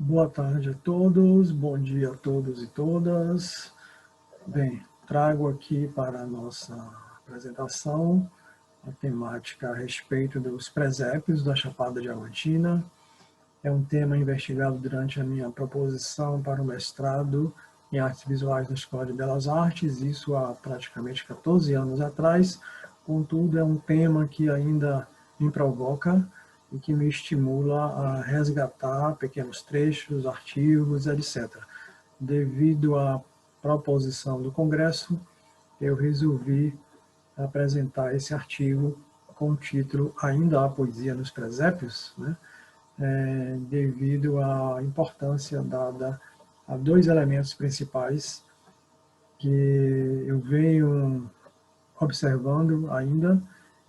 Boa tarde a todos, bom dia a todos e todas. Bem, trago aqui para a nossa apresentação a temática a respeito dos presépios da Chapada Diamantina. É um tema investigado durante a minha proposição para o mestrado em Artes Visuais na Escola de Belas Artes, isso há praticamente 14 anos atrás. Contudo, é um tema que ainda me provoca e que me estimula a resgatar pequenos trechos, artigos, etc. Devido à proposição do Congresso, eu resolvi apresentar esse artigo com o título Ainda há poesia nos presépios, né? Devido à importância dada a dois elementos principais que eu venho observando ainda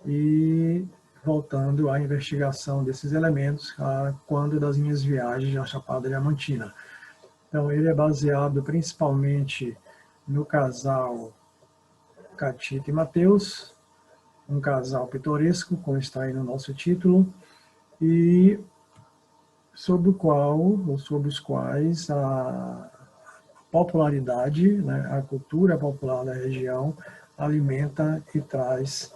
e voltando à investigação desses elementos quando das minhas viagens à Chapada Diamantina. Então, ele é baseado principalmente no casal Catita e Mateus, um casal pitoresco, como está aí no nosso título, e sobre o qual, ou sobre os quais a popularidade, né, a cultura popular da região alimenta e traz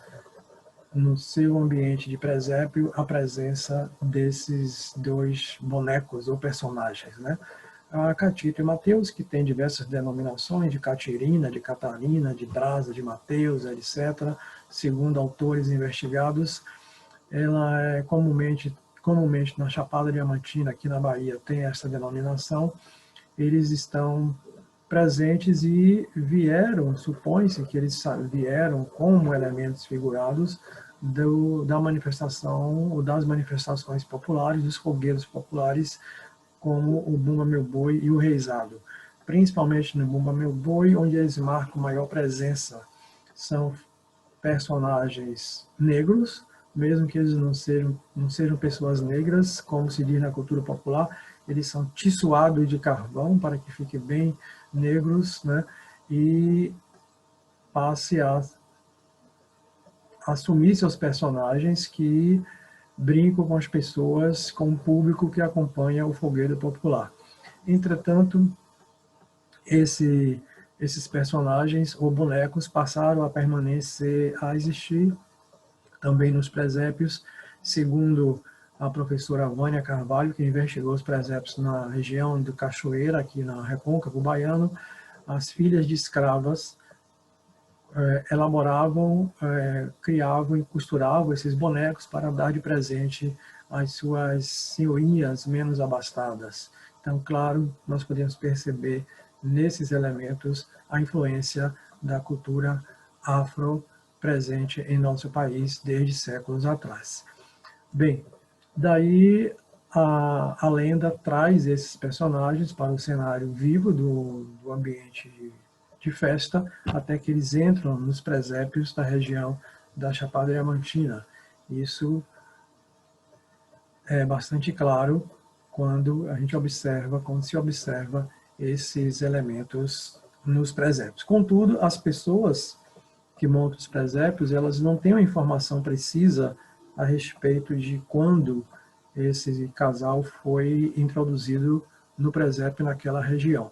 no seu ambiente de presépio a presença desses dois bonecos ou personagens, né? A Catita e Mateus, que tem diversas denominações de Catirina, de Catarina, de Brasa, de Mateus, etc. Segundo autores investigados, ela é comumente na Chapada Diamantina, aqui na Bahia, tem essa denominação. Eles estão presentes e vieram, supõe-se que eles vieram como elementos figurados da manifestação, ou das manifestações populares, dos fogueiros populares, como o Bumba Meu Boi e o Reisado. Principalmente no Bumba Meu Boi, onde eles marcam maior presença. São personagens negros, mesmo que eles não sejam pessoas negras, como se diz na cultura popular, eles são tiçoados de carvão para que fiquem bem negros, né? E passe a assumir seus personagens que brincam com as pessoas, com o público que acompanha o fogueiro popular. Entretanto, esses personagens ou bonecos passaram a permanecer, a existir também nos presépios, segundo a professora Vânia Carvalho, que investigou os presépios na região do Cachoeira, aqui na Recôncavo Baiano. As filhas de escravas elaboravam, criavam e costuravam esses bonecos para dar de presente às suas senhorias menos abastadas. Então, claro, nós podemos perceber nesses elementos a influência da cultura afro presente em nosso país desde séculos atrás. Bem, daí a lenda traz esses personagens para o cenário vivo do ambiente de festa, até que eles entram nos presépios da região da Chapada Diamantina. Isso é bastante claro quando se observa esses elementos nos presépios. Contudo, as pessoas que montam os presépios, elas não têm uma informação precisa a respeito de quando esse casal foi introduzido no presépio naquela região.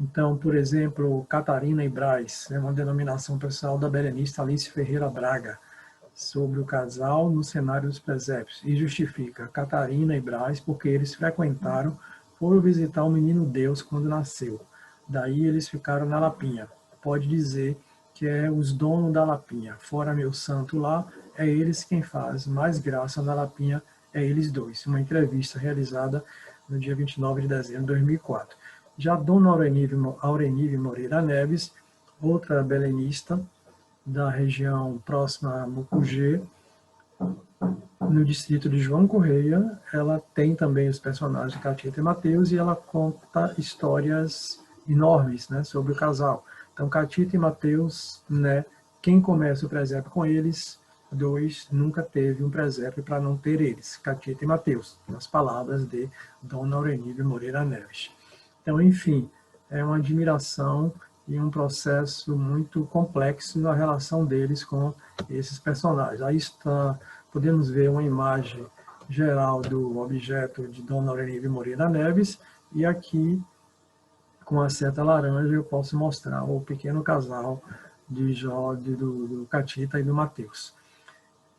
Então, por exemplo, Catarina e Braz, é uma denominação pessoal da belenista Alice Ferreira Braga, sobre o casal no cenário dos presépios, e justifica Catarina e Braz porque eles foram visitar o menino Deus quando nasceu. Daí eles ficaram na Lapinha. Pode dizer que é os donos da Lapinha. Fora meu santo lá, é eles quem faz mais graça na Lapinha, é eles dois. Uma entrevista realizada no dia 29 de dezembro de 2004. Já Dona Aurenive Moreira Neves, outra belenista da região próxima a Mucugê, no distrito de João Correia, ela tem também os personagens de Catita e Mateus e ela conta histórias enormes, né, sobre o casal. Então, Catita e Mateus, né, quem começa o presépio com eles, dois, nunca teve um presépio para não ter eles, Catita e Mateus, nas palavras de Dona Aurenive Moreira Neves. Então, enfim, é uma admiração e um processo muito complexo na relação deles com esses personagens. Aí está, podemos ver uma imagem geral do objeto de Dona Lenive Moreira Neves, e aqui, com a seta laranja, eu posso mostrar o pequeno casal de do Catita e do Mateus.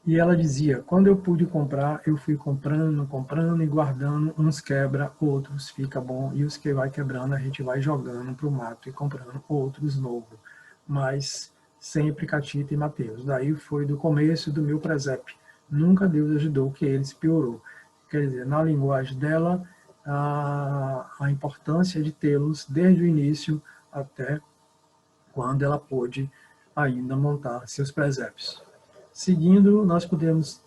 E ela dizia, quando eu pude comprar, eu fui comprando e guardando, uns quebra, outros fica bom, e os que vai quebrando a gente vai jogando para o mato e comprando outros novos. Mas sempre Catita e Mateus. Daí foi do começo do meu presépio. Nunca Deus ajudou que eles piorou. Quer dizer, na linguagem dela, a importância de tê-los desde o início até quando ela pôde ainda montar seus presépios. Seguindo, nós podemos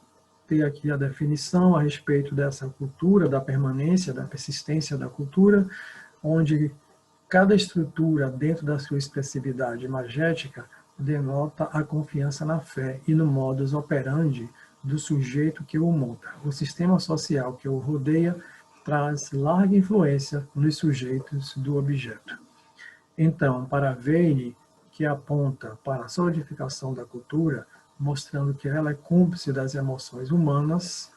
ter aqui a definição a respeito dessa cultura, da permanência, da persistência da cultura, onde cada estrutura, dentro da sua expressividade imagética, denota a confiança na fé e no modus operandi do sujeito que o monta. O sistema social que o rodeia traz larga influência nos sujeitos do objeto. Então, para Veine, que aponta para a solidificação da cultura, mostrando que ela é cúmplice das emoções humanas,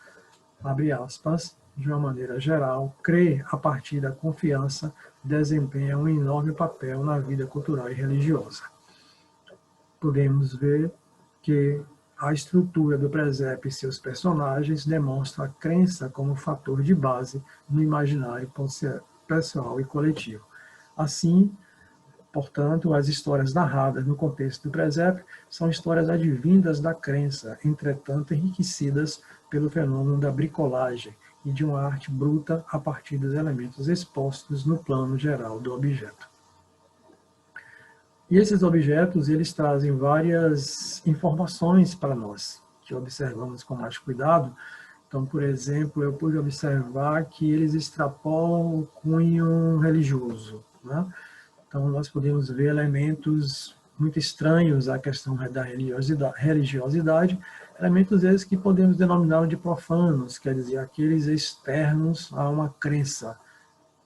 abre aspas, de uma maneira geral, crer a partir da confiança desempenha um enorme papel na vida cultural e religiosa. Podemos ver que a estrutura do presépio e seus personagens demonstra a crença como fator de base no imaginário pessoal e coletivo. Assim, portanto, as histórias narradas no contexto do presépio são histórias advindas da crença, entretanto enriquecidas pelo fenômeno da bricolagem e de uma arte bruta a partir dos elementos expostos no plano geral do objeto. E esses objetos, eles trazem várias informações para nós, que observamos com mais cuidado. Então, por exemplo, eu pude observar que eles extrapolam o cunho religioso, né? Então, nós podemos ver elementos muito estranhos à questão da religiosidade, elementos esses que podemos denominar de profanos, quer dizer, aqueles externos a uma crença,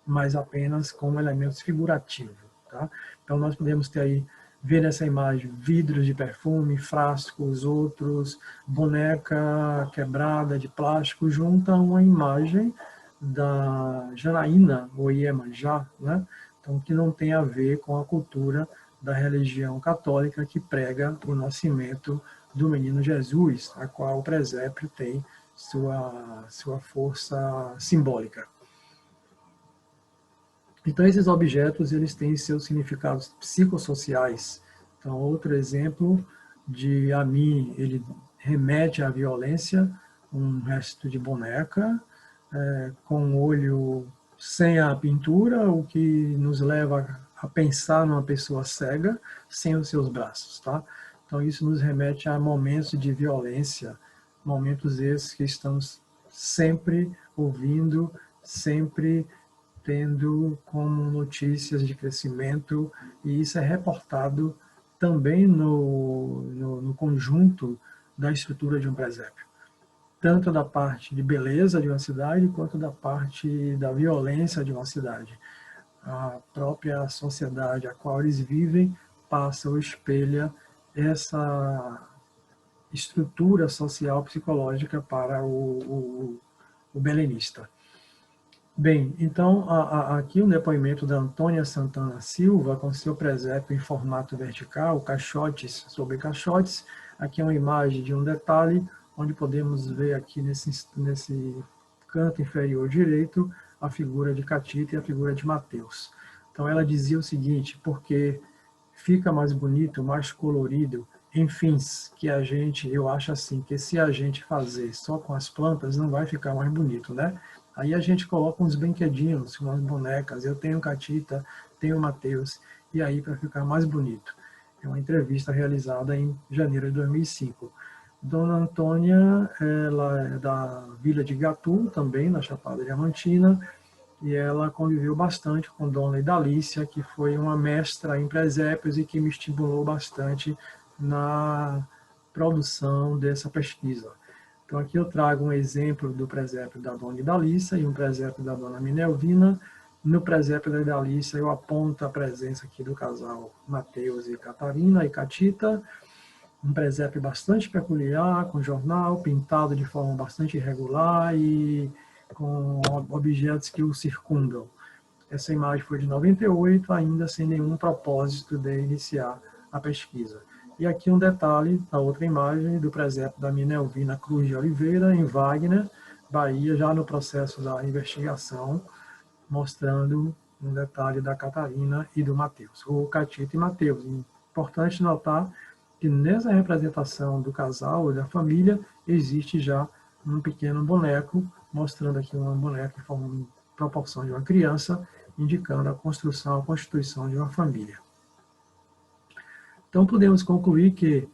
mas apenas como elementos figurativos. Tá? Então, nós podemos ter aí, ver nessa imagem, vidros de perfume, frascos, outros, boneca quebrada de plástico, junto a uma imagem da Janaína, ou Iemanjá, né? Então, que não tem a ver com a cultura da religião católica que prega o nascimento do menino Jesus, a qual o presépio tem sua força simbólica. Então, esses objetos, eles têm seus significados psicossociais. Então, outro exemplo de Ami, ele remete à violência, um resto de boneca, com o olho sem a pintura, o que nos leva a pensar numa pessoa cega, sem os seus braços. Tá? Então, isso nos remete a momentos de violência, momentos esses que estamos sempre ouvindo, sempre tendo como notícias de crescimento, e isso é reportado também no conjunto da estrutura de um presépio, tanto da parte de beleza de uma cidade, quanto da parte da violência de uma cidade. A própria sociedade a qual eles vivem passa ou espelha essa estrutura social psicológica para o belenista. Bem, então, aqui o depoimento da Antônia Santana Silva, com seu presépio em formato vertical, caixotes sobre caixotes. Aqui é uma imagem de um detalhe, onde podemos ver aqui nesse canto inferior direito a figura de Catita e a figura de Mateus. Então, ela dizia o seguinte, porque fica mais bonito, mais colorido, enfim, que eu acho assim, que se a gente fazer só com as plantas, não vai ficar mais bonito, né? Aí a gente coloca uns brinquedinhos, umas bonecas, eu tenho Catita, tenho Mateus, e aí para ficar mais bonito. É uma entrevista realizada em janeiro de 2005. Dona Antônia, ela é da Vila de Gatu, também na Chapada Diamantina, e ela conviveu bastante com Dona Idalícia, que foi uma mestra em presépios e que me estimulou bastante na produção dessa pesquisa. Então, aqui eu trago um exemplo do presépio da Dona Idalícia e um presépio da Dona Minelvina. No presépio da Idalícia, eu aponto a presença aqui do casal Mateus e Catarina e Catita. um presépio bastante peculiar, com jornal, pintado de forma bastante irregular e com objetos que o circundam. Essa imagem foi de 98, ainda sem nenhum propósito de iniciar a pesquisa. E aqui um detalhe da outra imagem do presépio da Minelvina Cruz de Oliveira, em Wagner, Bahia, já no processo da investigação, mostrando um detalhe da Catarina e do Mateus, ou Catita e Mateus. Importante notar que nessa representação do casal ou da família existe já um pequeno boneco, mostrando aqui um boneco em proporção de uma criança, indicando a construção, a constituição de uma família. Então podemos concluir que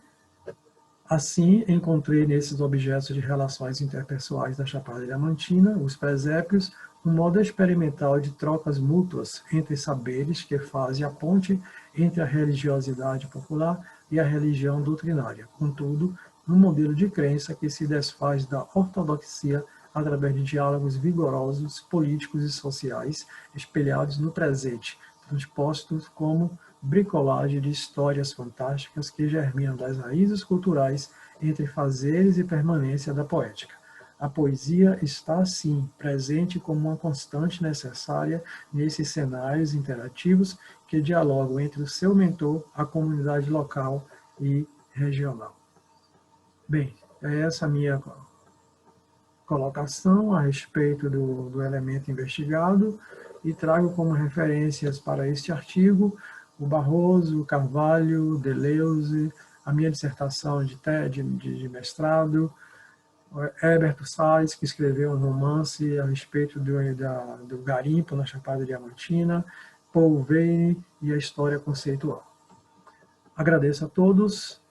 assim encontrei nesses objetos de relações interpessoais da Chapada Diamantina, os presépios, um modo experimental de trocas mútuas entre saberes que fazem a ponte entre a religiosidade popular e a religião doutrinária. Contudo, um modelo de crença que se desfaz da ortodoxia através de diálogos vigorosos, políticos e sociais, espelhados no presente, transpostos como bricolagem de histórias fantásticas que germinam das raízes culturais entre fazeres e permanência da poética. A poesia está, sim, presente como uma constante necessária nesses cenários interativos que dialogam entre o seu mentor, a comunidade local e regional. Bem, é essa a minha colocação a respeito do elemento investigado e trago como referências para este artigo o Barroso, o Carvalho, Deleuze, a minha dissertação de mestrado, Heberto Salles, que escreveu um romance a respeito do garimpo na Chapada Diamantina, Paul Veyne e a história conceitual. Agradeço a todos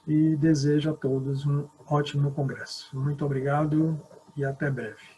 e desejo a todos um ótimo congresso. Muito obrigado e até breve.